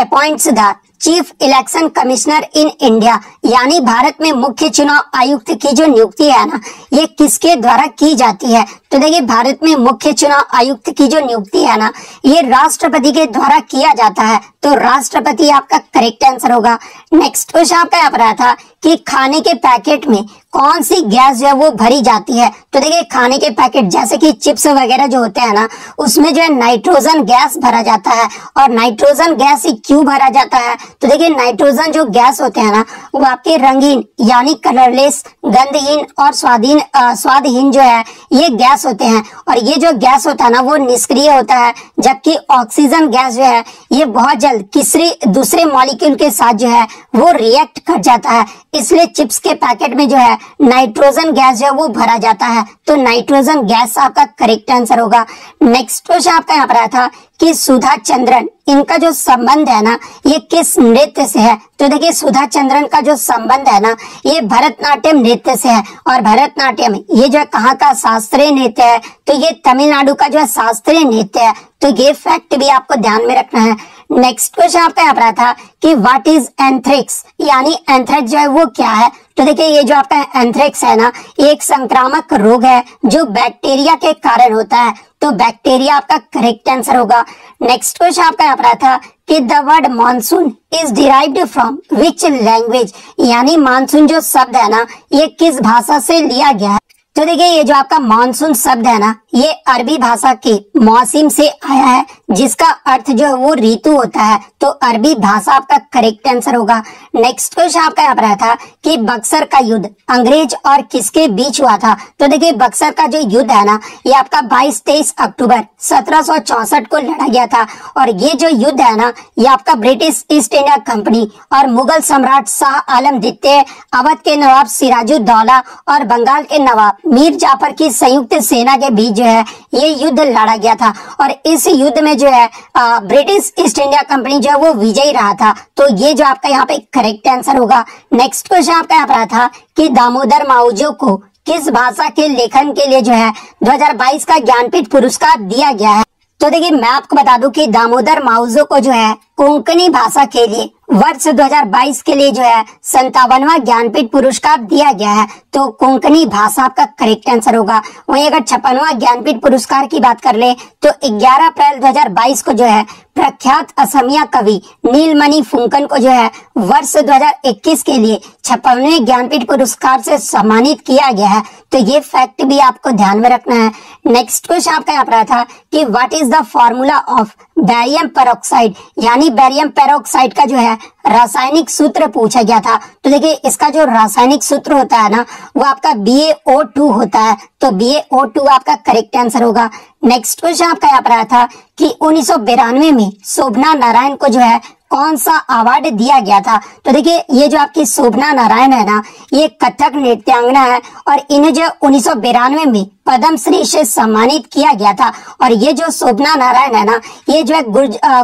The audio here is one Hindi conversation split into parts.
Appoints the chief election commissioner in India, यानी भारत में मुख्य चुनाव आयुक्त की जो नियुक्ति है ना, ये किसके द्वारा की जाती है? तो देखिए, भारत में मुख्य चुनाव आयुक्त की जो नियुक्ति है ना, ये राष्ट्रपति के द्वारा किया जाता है। तो राष्ट्रपति आपका करेक्ट आंसर होगा। नेक्स्ट क्वेश्चन आपका यहाँ पर आया था कि खाने के पैकेट में कौन सी गैस जो है वो भरी जाती है? तो देखिए, खाने के पैकेट जैसे कि चिप्स वगैरह जो होते हैं ना, उसमें जो है नाइट्रोजन गैस भरा जाता है। और नाइट्रोजन गैस ही क्यों भरा जाता है? तो देखिए, नाइट्रोजन जो गैस होते हैं ना, वो आपके रंगीन यानी कलरलेस, गंधहीन और स्वादहीन जो है ये गैस होते हैं। और ये जो गैस होता है ना, वो निष्क्रिय होता है, जबकि ऑक्सीजन गैस जो है ये बहुत जल्द किसी दूसरे मॉलिक्यूल के साथ जो है वो रिएक्ट कर जाता है। इसलिए चिप्स के पैकेट में जो है नाइट्रोजन गैस जो है वो भरा जाता है। तो नाइट्रोजन गैस आपका करेक्ट आंसर होगा। नेक्स्ट क्वेश्चन आपका यहाँ पर आया था कि सुधा चंद्रन, इनका जो संबंध है ना, ये किस नृत्य से है? तो देखिए, सुधा चंद्रन का जो संबंध है ना, ये भरतनाट्यम नृत्य से है। और भरतनाट्यम ये जो है कहाँ का शास्त्रीय नृत्य है? तो ये तमिलनाडु का जो है शास्त्रीय नृत्य है। तो ये फैक्ट भी आपको ध्यान में रखना है। नेक्स्ट क्वेश्चन आपका यहाँ पर आया था कि व्हाट इज एंथ्रेक्स, यानी एंथ्रेक्स जो है वो क्या है? तो देखिए, ये जो आपका एंथ्रेक्स है ना, ये एक संक्रामक रोग है जो बैक्टीरिया के कारण होता है। तो बैक्टीरिया आपका करेक्ट आंसर होगा। नेक्स्ट क्वेश्चन आपका यहाँ पर था कि the word monsoon is derived from which language, यानी मानसून जो शब्द है ना, ये किस भाषा से लिया गया है? तो देखिए, ये जो आपका मानसून शब्द है ना, ये अरबी भाषा के मौसम से आया है, जिसका अर्थ जो है वो ऋतु होता है। तो अरबी भाषा आपका करेक्ट आंसर होगा। नेक्स्ट क्वेश्चन आपका यहाँ पर आया था कि बक्सर का युद्ध अंग्रेज और किसके बीच हुआ था? तो देखिए, बक्सर का जो युद्ध है ना, ये आपका 22-23 अक्टूबर 1764 को लड़ा गया था। और ये जो युद्ध है ना, ये आपका ब्रिटिश ईस्ट इंडिया कंपनी और मुगल सम्राट शाह आलम द्वितीय, अवध के नवाब सिराजुद्दौला और बंगाल के नवाब मीर जाफर की संयुक्त सेना के बीच जो है ये युद्ध लड़ा गया था। और इस युद्ध में जो है ब्रिटिश ईस्ट इंडिया कंपनी जो है वो विजयी रहा था। तो ये जो आपका यहाँ पे करेक्ट आंसर होगा। नेक्स्ट क्वेश्चन आपका यहाँ पर था कि दामोदर मावजो को किस भाषा के लेखन के लिए जो है 2022 का ज्ञानपीठ पुरस्कार दिया गया है? तो देखिए, मैं आपको बता दूं कि दामोदर मावजो को जो है कोंकणी भाषा के लिए वर्ष 2022 के लिए जो है 57वां ज्ञानपीठ पुरस्कार दिया गया है। तो कोंकणी भाषा आपका करेक्ट आंसर होगा। वहीं अगर 56वां ज्ञानपीठ पुरस्कार की बात कर ले तो 11 अप्रैल 2022 को जो है प्रख्यात असमिया कवि नीलमणि फुंकन को जो है वर्ष 2021 के लिए 56वें ज्ञानपीठ पुरस्कार से सम्मानित किया गया है। तो ये फैक्ट भी आपको ध्यान में रखना है। नेक्स्ट क्वेश्चन आपका यहाँ पर था कि what is the formula of barium peroxide, यानी बैरियम पेरोक्साइड का जो है रासायनिक सूत्र पूछा गया था। तो देखिए, इसका जो रासायनिक सूत्र होता है ना, वो आपका BaO2 होता है। तो BaO2 आपका करेक्ट आंसर होगा। नेक्स्ट क्वेश्चन आपका यहाँ पर आया था कि 1992 में शोभना नारायण को जो है कौन सा अवार्ड दिया गया था? तो देखिए, ये जो आपकी शोभना नारायण है ना, ये कथक नृत्यांगना है और इन्हें जो 1992 में पद्मश्री से सम्मानित किया गया था। और ये जो शोभना नारायण है ना, ये जो है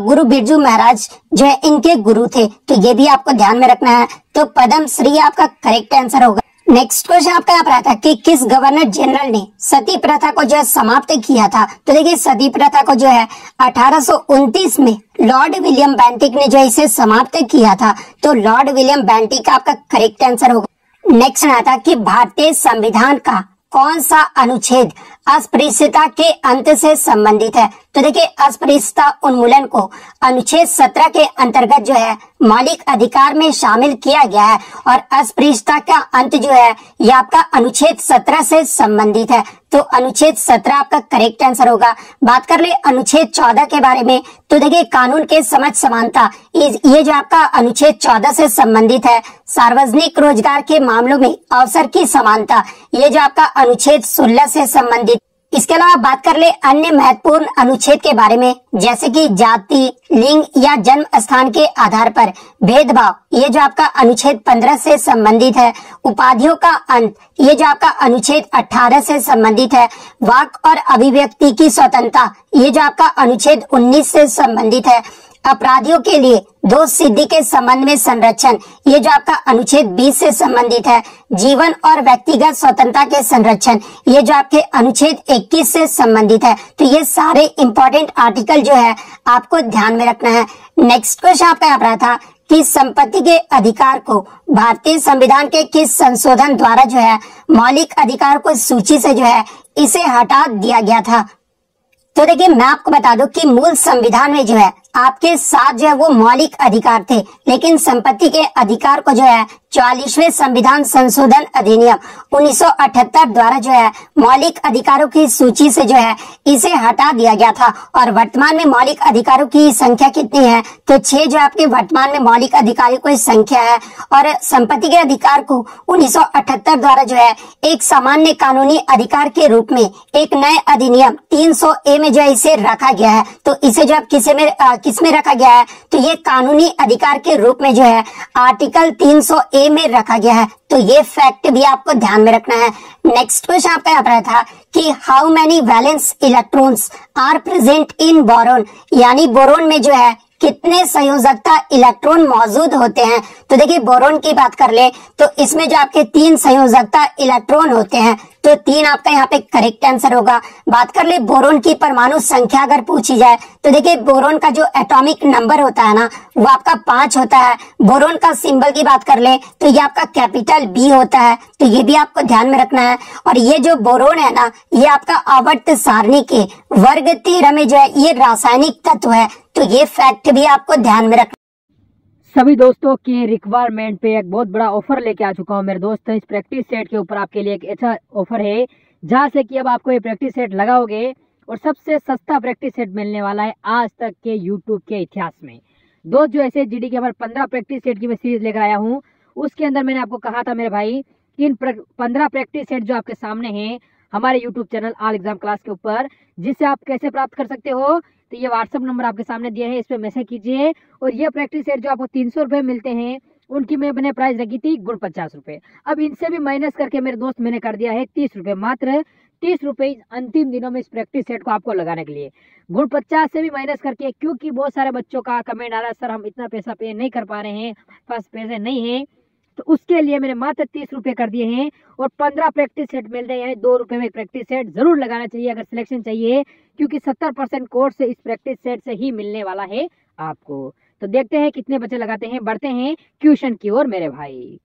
गुरु बिरजू महाराज जो है इनके गुरु थे। तो ये भी आपको ध्यान में रखना है। तो पद्मश्री आपका करेक्ट आंसर होगा। नेक्स्ट क्वेश्चन आपका यहाँ पर आता है कि किस गवर्नर जनरल ने सती प्रथा को जो है समाप्त किया था? तो देखिए, सती प्रथा को जो है 1829 में लॉर्ड विलियम बेंटिक ने जो है इसे समाप्त किया था। तो लॉर्ड विलियम बेंटिक आपका करेक्ट आंसर होगा। नेक्स्ट आता कि भारतीय संविधान का कौन सा अनुच्छेद अस्पृश्यता के अंत से संबंधित है? तो देखिए, अस्पृश्यता उन्मूलन को अनुच्छेद 17 के अंतर्गत जो है मौलिक अधिकार में शामिल किया गया है। और अस्पृश्यता का अंत जो है ये आपका अनुच्छेद 17 से संबंधित है। तो अनुच्छेद 17 आपका करेक्ट आंसर होगा। बात कर ले अनुच्छेद 14 के बारे में, तो देखिए, कानून के समझ समानता ये जो आपका अनुच्छेद 14 से संबंधित है। सार्वजनिक रोजगार के मामलों में अवसर की समानता, ये जो आपका अनुच्छेद 16 से संबंधित। इसके अलावा बात कर ले अन्य महत्वपूर्ण अनुच्छेद के बारे में, जैसे कि जाति, लिंग या जन्म स्थान के आधार पर भेदभाव, ये जो आपका अनुच्छेद 15 से संबंधित है। उपाधियों का अंत, ये जो आपका अनुच्छेद 18 से संबंधित है। वाक और अभिव्यक्ति की स्वतंत्रता, ये जो आपका अनुच्छेद 19 से संबंधित है। अपराधियों के लिए दोष सिद्धि के संबंध में संरक्षण, ये जो आपका अनुच्छेद 20 से संबंधित है। जीवन और व्यक्तिगत स्वतंत्रता के संरक्षण, ये जो आपके अनुच्छेद 21 से संबंधित है। तो ये सारे इंपॉर्टेंट आर्टिकल जो है आपको ध्यान में रखना है। नेक्स्ट क्वेश्चन आपका यहाँ पर था कि संपत्ति के अधिकार को भारतीय संविधान के किस संशोधन द्वारा जो है मौलिक अधिकार को सूची से जो है इसे हटा दिया गया था। तो देखिए मैं आपको बता दूं कि मूल संविधान में जो है आपके 7 जो है वो मौलिक अधिकार थे, लेकिन संपत्ति के अधिकार को जो है 44वें संविधान संशोधन अधिनियम 1978 द्वारा जो है मौलिक अधिकारों की सूची से जो है इसे हटा दिया गया था। और वर्तमान में मौलिक अधिकारों की संख्या कितनी है, तो 6 जो आपके वर्तमान में मौलिक अधिकारों की संख्या है। और संपत्ति के अधिकार को 1978 द्वारा जो है एक सामान्य कानूनी अधिकार के रूप में एक नए अधिनियम 300A में जो है इसे रखा गया है। तो इसे जो किस में रखा गया है, तो ये कानूनी अधिकार के रूप में जो है आर्टिकल 300A में रखा गया है। तो ये फैक्ट भी आपको ध्यान में रखना है। नेक्स्ट क्वेश्चन आपका यहाँ पर था कि how many valence electrons are present in boron, यानी बोरोन में जो है कितने संयोजकता इलेक्ट्रॉन मौजूद होते हैं। तो देखिए बोरोन की बात कर ले तो इसमें जो आपके 3 संयोजकता इलेक्ट्रॉन होते हैं, तो 3 आपका यहाँ पे करेक्ट आंसर होगा। बात कर ले बोरोन की परमाणु संख्या अगर पूछी जाए तो देखिए बोरोन का जो एटॉमिक नंबर होता है ना वो आपका 5 होता है। बोरोन का सिंबल की बात कर ले तो ये आपका कैपिटल B होता है, तो ये भी आपको ध्यान में रखना है। और ये जो बोरोन है ना ये आपका आवर्त सारणी के वर्ग 13 में जो है ये रासायनिक तत्व है। तो ये फैक्ट भी आपको ध्यान में रखना। सभी दोस्तों के रिक्वायरमेंट पे एक बहुत बड़ा ऑफर लेके आ चुका हूँ मेरे दोस्त। इस प्रैक्टिस सेट के ऊपर आपके लिए एक अच्छा ऑफर है जहाँ से कि अब आपको ये प्रैक्टिस सेट लगाओगे और सबसे सस्ता प्रैक्टिस सेट मिलने वाला है आज तक के यूट्यूब के इतिहास में। दोस्त जो ऐसे GD के हमारे 15 प्रैक्टिस सेट की मैं सीरीज लेकर आया हूँ, उसके अंदर मैंने आपको कहा था मेरे भाई कि इन 15 प्रैक्टिस सेट जो आपके सामने हैं हमारे YouTube channel all exam class के ऊपर, जिससे आप कैसे प्राप्त कर सकते हो, तो ये व्हाट्सअप नंबर आपके सामने दिया है, इस पे मैसेज कीजिए। और ये प्रैक्टिस सेट जो आपको 300 रुपये मिलते हैं उनकी मैंने प्राइस रखी थी गुण 50 रुपये। अब इनसे भी माइनस करके मेरे दोस्त मैंने कर दिया है 30 रुपये, मात्र 30 रुपये अंतिम दिनों में इस प्रैक्टिस सेट को आपको लगाने के लिए। गुण 50 से भी माइनस करके, क्योंकि बहुत सारे बच्चों का कमेंट आ रहा है सर हम इतना पैसा पे नहीं कर पा रहे हैं, पास पैसे नहीं है, तो उसके लिए मैंने मात्र 30 रुपये कर दिए हैं। और 15 प्रैक्टिस सेट मिल रहे हैं, यानी 2 रुपये में प्रैक्टिस सेट जरूर लगाना चाहिए अगर सिलेक्शन चाहिए, क्योंकि 70% कोर्स से इस प्रैक्टिस सेट से ही मिलने वाला है आपको। तो देखते हैं कितने बच्चे लगाते हैं, बढ़ते हैं क्वेश्चन की ओर मेरे भाई।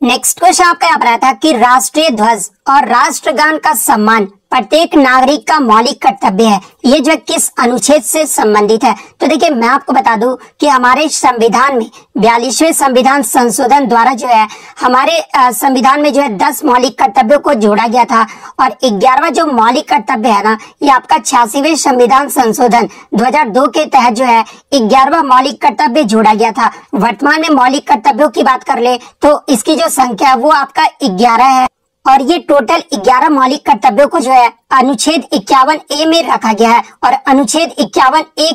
नेक्स्ट क्वेश्चन आपका यहाँ पर आया था कि राष्ट्रीय ध्वज और राष्ट्रगान का सम्मान प्रत्येक नागरिक का मौलिक कर्तव्य है, ये जो किस अनुच्छेद से संबंधित है। तो देखिए मैं आपको बता दूं कि हमारे संविधान में 42वें संविधान संशोधन द्वारा जो है हमारे संविधान में जो है 10 मौलिक कर्तव्यों को जोड़ा गया था। और 11वां जो मौलिक कर्तव्य है ना ये आपका 86वें संविधान संशोधन 2002 के तहत जो है 11वां मौलिक कर्तव्य जोड़ा गया था। वर्तमान में मौलिक कर्तव्यों की बात कर ले तो इसकी जो संख्या है वो आपका 11 है। और ये टोटल 11 मौलिक कर्तव्यों को जो है अनुच्छेद 51A में रखा गया है। और अनुच्छेद 51A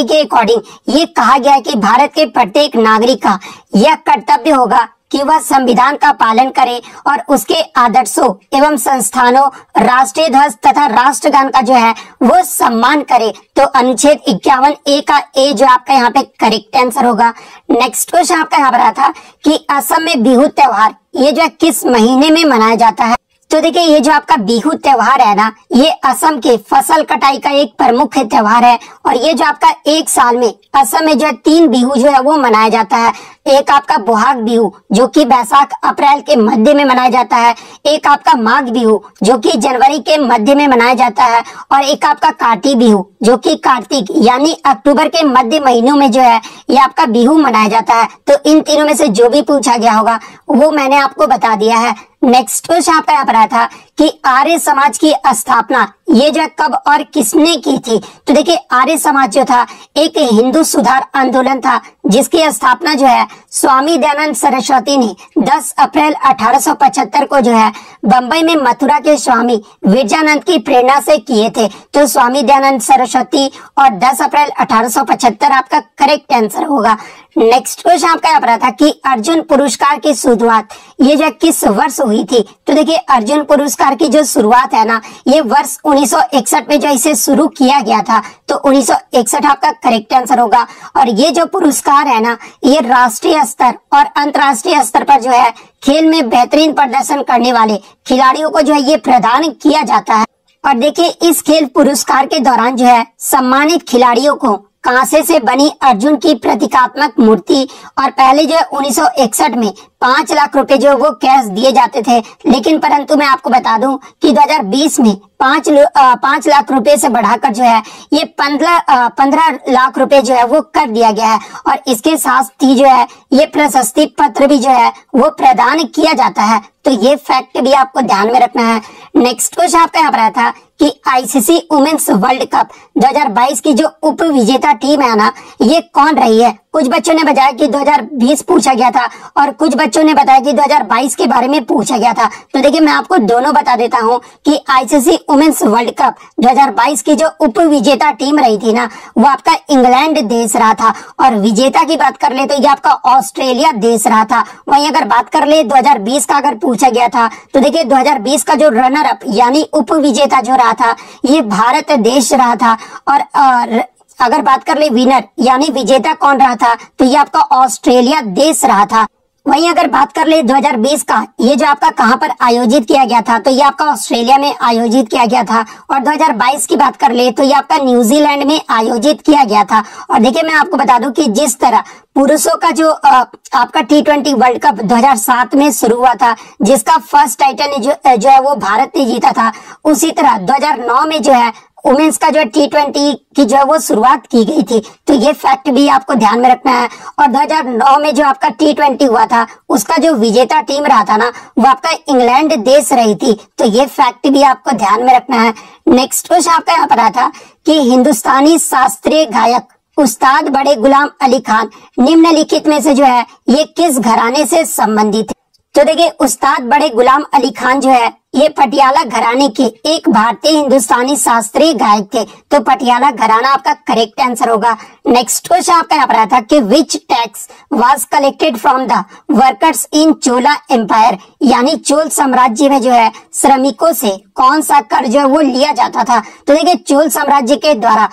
के अकॉर्डिंग ये कहा गया है कि भारत के प्रत्येक नागरिक का यह कर्तव्य होगा कि वह संविधान का पालन करे और उसके आदर्शों एवं संस्थानों, राष्ट्रीय ध्वज तथा राष्ट्रगान का जो है वो सम्मान करे। तो अनुच्छेद 51A का A जो आपका यहाँ पे करेक्ट आंसर होगा। नेक्स्ट क्वेश्चन आपका यहाँ पर आया था कि असम में बिहू त्योहार ये जो किस महीने में मनाया जाता है। तो देखिए ये जो आपका बिहू त्योहार है ना ये असम के फसल कटाई का एक प्रमुख त्योहार है। और ये जो आपका एक साल में असम में जो है 3 बिहू जो है वो मनाया जाता है। एक आपका बोहाग बिहू जो कि बैसाख अप्रैल के मध्य में मनाया जाता है, एक आपका माघ बिहू जो कि जनवरी के मध्य में मनाया जाता है, और एक आपका काटी बिहू जो कि कार्तिक यानी अक्टूबर के मध्य महीनों में जो है ये आपका बिहू मनाया जाता है। तो इन तीनों में से जो भी पूछा गया होगा वो मैंने आपको बता दिया है। नेक्स्ट क्वेश्चन आपका यहाँ पर आया था कि आर्य समाज की स्थापना ये जो कब और किसने की थी। तो देखिए आर्य समाज जो था एक हिंदू सुधार आंदोलन था जिसकी स्थापना जो है स्वामी दयानंद सरस्वती ने 10 अप्रैल 1875 को जो है बंबई में मथुरा के स्वामी विरजानंद की प्रेरणा से किए थे। तो स्वामी दयानंद सरस्वती और 10 अप्रैल 1875 आपका करेक्ट आंसर होगा। नेक्स्ट क्वेश्चन आपका यहाँ पर था कि अर्जुन पुरस्कार की शुरुआत ये जो किस वर्ष हुई थी। तो देखिए अर्जुन पुरस्कार की जो शुरुआत है ना, ये वर्ष 1961 में जो इसे शुरू किया गया था। तो 1961 आपका करेक्ट आंसर होगा। और ये जो पुरस्कार है ना, ये राष्ट्रीय स्तर और अंतर्राष्ट्रीय स्तर पर जो है खेल में बेहतरीन प्रदर्शन करने वाले खिलाड़ियों को जो है ये प्रदान किया जाता है। और देखिए इस खेल पुरस्कार के दौरान जो है सम्मानित खिलाड़ियों को कांसे से बनी अर्जुन की प्रतीकात्मक मूर्ति और पहले जो है 1961 में 5 लाख रुपए जो वो कैश दिए जाते थे, लेकिन परंतु मैं आपको बता दूं कि 2020 में 5 लाख रुपए से बढ़ाकर जो है ये 15 लाख रुपए जो है वो कर दिया गया है। और इसके साथ ही जो है ये प्रशस्ति पत्र भी जो है वो प्रदान किया जाता है। तो ये फैक्ट भी आपको ध्यान में रखना है। नेक्स्ट क्वेश्चन आपका यहाँ पर आया था कि आईसीसी वुमेन्स वर्ल्ड कप 2022 की जो उप विजेता टीम है ना, ये कौन रही है। कुछ बच्चों ने बताया कि 2020 पूछा गया था और कुछ बच्चों ने बताया कि 2022 के बारे में पूछा गया था। तो देखिए मैं आपको दोनों बता देता हूँ कि आईसीसी वुमेन्स वर्ल्ड कप 2022 की जो उप विजेता टीम रही थी ना, वो आपका इंग्लैंड देश रहा था। और विजेता की बात कर ले तो ये आपका ऑस्ट्रेलिया देश रहा था। वहीं अगर बात कर ले 2020 का अगर पूछा गया था, तो देखिए 2020 का जो रनर अप यानी उप विजेता जो रहा था, ये भारत देश रहा था। और अगर बात कर ले विनर यानी विजेता कौन रहा था, तो ये आपका ऑस्ट्रेलिया देश रहा था। वहीं अगर बात कर ले 2020 का, ये जो आपका कहां पर आयोजित किया गया था, तो ये आपका ऑस्ट्रेलिया में आयोजित किया गया था। और 2022 की बात कर ले तो ये आपका न्यूजीलैंड में आयोजित किया गया था। और देखिए मैं आपको बता दूं कि जिस तरह पुरुषों का जो आपका T20 वर्ल्ड कप 2007 में शुरू हुआ था, जिसका फर्स्ट टाइटल जो है वो भारत ने जीता था, उसी तरह 2009 में जो है वुमेन्स का जो T20 की जो है वो शुरुआत की गई थी। तो ये फैक्ट भी आपको ध्यान में रखना है। और 2009 में जो आपका T20 हुआ था, उसका जो विजेता टीम रहा था ना, वो आपका इंग्लैंड देश रही थी। तो ये फैक्ट भी आपको ध्यान में रखना है। नेक्स्ट क्वेश्चन आपका यहाँ पर आया था कि हिंदुस्तानी शास्त्रीय गायक उस्ताद बड़े गुलाम अली खान निम्नलिखित में से जो है ये किस घराने से संबंधित है। तो देखिए उस्ताद बड़े गुलाम अली खान जो है ये पटियाला घराने के एक भारतीय हिंदुस्तानी शास्त्रीय गायक थे। तो पटियाला घराना आपका करेक्ट आंसर होगा। नेक्स्ट क्वेश्चन आपका यहाँ पर आया था कि which tax was collected from the workers in Chola empire, यानी चोल साम्राज्य में जो है श्रमिकों से कौन सा कर जो है वो लिया जाता था। तो देखिए चोल साम्राज्य के द्वारा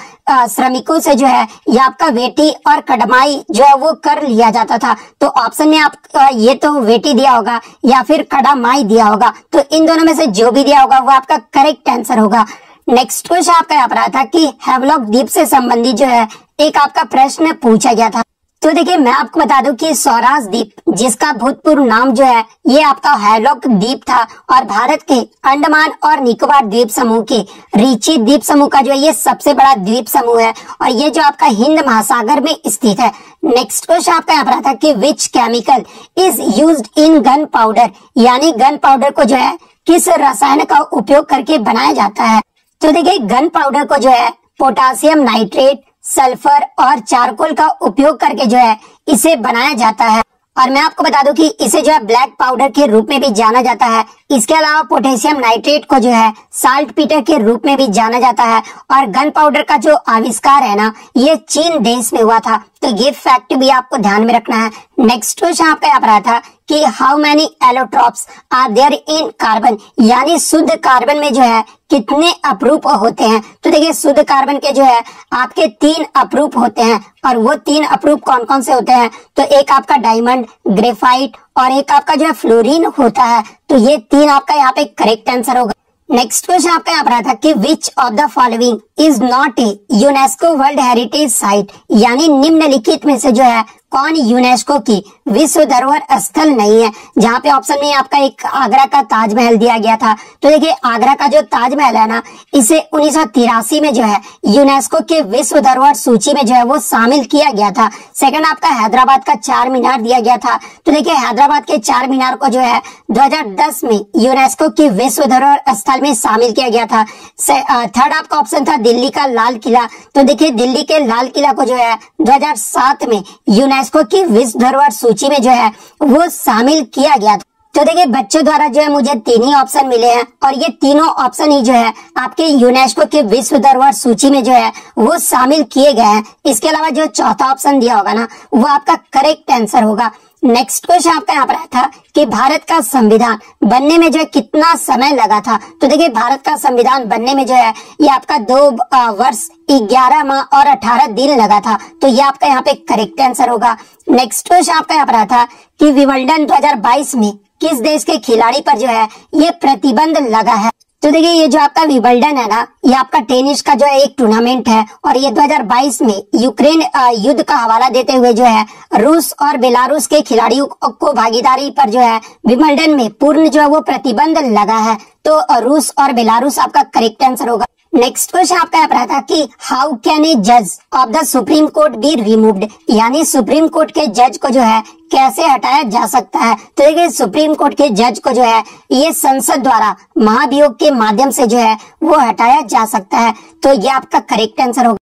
श्रमिकों से जो है ये आपका वेटी और कड़माई जो है वो कर लिया जाता था। तो ऑप्शन में आप ये तो वेटी दिया होगा या फिर कड़माई दिया होगा। तो इन दोनों में से जो भी दिया होगा वो आपका करेक्ट आंसर होगा। नेक्स्ट क्वेश्चन आपका यहाँ पर आया था कि हैवलॉक द्वीप से संबंधित जो है एक आपका प्रश्न पूछा गया था। तो देखिए मैं आपको बता दूं कि स्वराज द्वीप, जिसका भूतपूर्व नाम जो है ये आपका हैवलॉक द्वीप था, और भारत के अंडमान और निकोबार द्वीप समूह के रिची द्वीप समूह का जो है ये सबसे बड़ा द्वीप समूह है, और ये जो आपका हिंद महासागर में स्थित है। नेक्स्ट क्वेश्चन आपका यहाँ पर आता है कि which chemical is used in gun powder, यानी गन पाउडर को जो है किस रसायन का उपयोग करके बनाया जाता है। तो देखिए गन पाउडर को जो है पोटासियम नाइट्रेट, सल्फर और चारकोल का उपयोग करके जो है इसे बनाया जाता है। और मैं आपको बता दूं कि इसे जो है ब्लैक पाउडर के रूप में भी जाना जाता है। इसके अलावा पोटेशियम नाइट्रेट को जो है साल्ट पीटर के रूप में भी जाना जाता है। और गन पाउडर का जो आविष्कार है ना, ये चीन देश में हुआ था। तो ये फैक्ट भी आपको ध्यान में रखना है। नेक्स्ट क्वेश्चन आपका यहाँ पर आया था कि how many allotropes are there in carbon, यानी शुद्ध कार्बन में जो है कितने अपरूप होते हैं। तो देखिए शुद्ध कार्बन के जो है आपके 3 अपरूप होते हैं, और वो 3 अपरूप कौन कौन से होते हैं। तो एक आपका डायमंड, ग्रेफाइट और एक आपका जो है फ्लोरीन होता है। तो ये 3 आपका यहाँ पे करेक्ट आंसर होगा। नेक्स्ट क्वेश्चन आपका यहाँ पर आता है कि which of the following is not a UNESCO world heritage site, यानी निम्नलिखित में से जो है कौन यूनेस्को की विश्व धरोहर स्थल नहीं है। जहाँ पे ऑप्शन में आपका एक आगरा का ताजमहल दिया गया था। तो देखिए आगरा का जो ताजमहल है ना, इसे 1983 में जो है यूनेस्को के विश्व धरोहर सूची में जो है वो शामिल किया गया था। सेकंड आपका हैदराबाद का चार मीनार दिया गया था। तो देखिए हैदराबाद के चार मीनार को जो है 2010 में यूनेस्को की विश्व धरोहर स्थल में शामिल किया गया था। थर्ड आपका ऑप्शन था दिल्ली का लाल किला। तो देखिए दिल्ली के लाल किला को जो है 2007 में यूनेस्को की विश्व धरोहर सूची में जो है वो शामिल किया गया था। तो देखिए बच्चों द्वारा जो है मुझे 3 ही ऑप्शन मिले हैं, और ये तीनों ऑप्शन ही जो है आपके यूनेस्को के विश्व धरोहर सूची में जो है वो शामिल किए गए हैं। इसके अलावा जो चौथा ऑप्शन दिया होगा ना, वो आपका करेक्ट आंसर होगा। नेक्स्ट क्वेश्चन आपका यहाँ पर आया था कि भारत का संविधान बनने में जो है कितना समय लगा था। तो देखिए भारत का संविधान बनने में जो है ये आपका 2 वर्ष 11 माह और 18 दिन लगा था। तो ये आपका यहाँ पे करेक्ट आंसर होगा। नेक्स्ट क्वेश्चन आपका यहाँ पर आया था कि विंबलडन 2022 में किस देश के खिलाड़ी पर जो है ये प्रतिबंध लगा है। तो देखिए ये जो आपका विंबलडन है ना, ये आपका टेनिस का जो है एक टूर्नामेंट है और ये 2022 में यूक्रेन युद्ध का हवाला देते हुए जो है रूस और बेलारूस के खिलाड़ियों को भागीदारी पर जो है विंबलडन में पूर्ण जो है वो प्रतिबंध लगा है। तो रूस और बेलारूस आपका करेक्ट आंसर होगा। नेक्स्ट क्वेश्चन आपका यहाँ पर आता है कि हाउ कैन ए जज of the supreme court be removed, यानी सुप्रीम कोर्ट के जज को जो है कैसे हटाया जा सकता है। तो देखिए सुप्रीम कोर्ट के जज को जो है ये संसद द्वारा महाभियोग के माध्यम से जो है वो हटाया जा सकता है। तो ये आपका करेक्ट आंसर होगा।